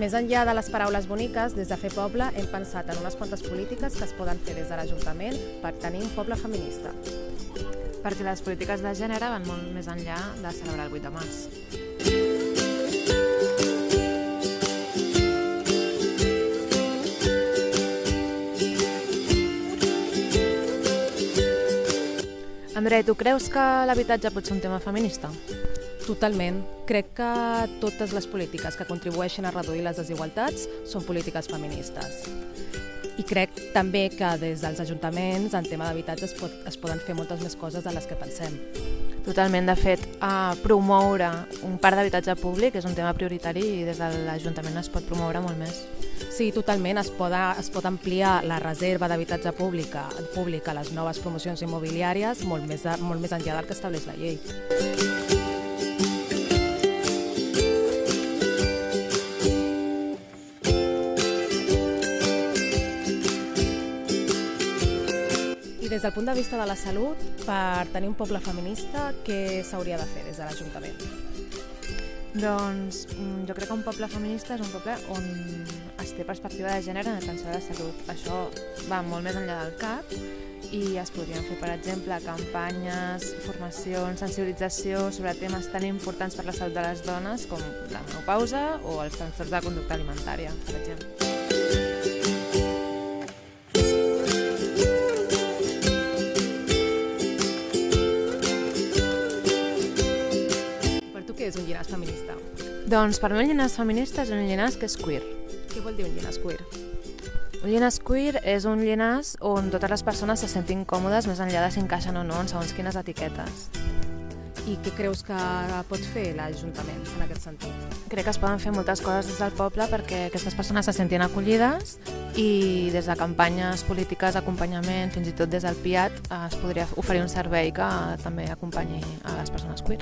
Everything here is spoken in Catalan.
Més enllà de les paraules boniques, des de Fer Poble hem pensat en unes quantes polítiques que es poden fer des de l'Ajuntament per tenir un poble feminista. Perquè les polítiques de gènere van molt més enllà de celebrar el 8 de març. Andrea, tu creus que l'habitatge pot ser un tema feminista? Totalment. Crec que totes les polítiques que contribueixen a reduir les desigualtats són polítiques feministes. I crec també que des dels ajuntaments en tema d'habitatge es poden fer moltes més coses de les que pensem. Totalment. De fet, promoure un parc d'habitatge públic és un tema prioritari i des de l'Ajuntament es pot promoure molt més. Sí, totalment. Es pot ampliar la reserva d'habitatge públic a les noves promocions immobiliàries molt més enllà del que estableix la llei. I des del punt de vista de la salut, per tenir un poble feminista, què s'hauria de fer des de l'Ajuntament? Doncs jo crec que un poble feminista és un poble on es té perspectiva de gènere en l'atenció a la salut. Això va molt més enllà del CAP i es podrien fer, per exemple, campanyes, formacions, sensibilització sobre temes tan importants per la salut de les dones com la menopausa o els trastorns de conducta alimentària, per exemple. Què és un llinàs feminista? Doncs per mi un llinàs feminista és un llinàs que és queer. Què vol dir un llinàs queer? Un llinàs queer és un llinàs on totes les persones se sentin còmodes més enllà de si encaixen o no en segons quines etiquetes. I què creus que pot fer l'Ajuntament en aquest sentit? Crec que es poden fer moltes coses des del poble perquè aquestes persones se sentin acollides i des de campanyes polítiques, acompanyament, fins i tot des del PIAT es podria oferir un servei que també acompanyi a les persones queer.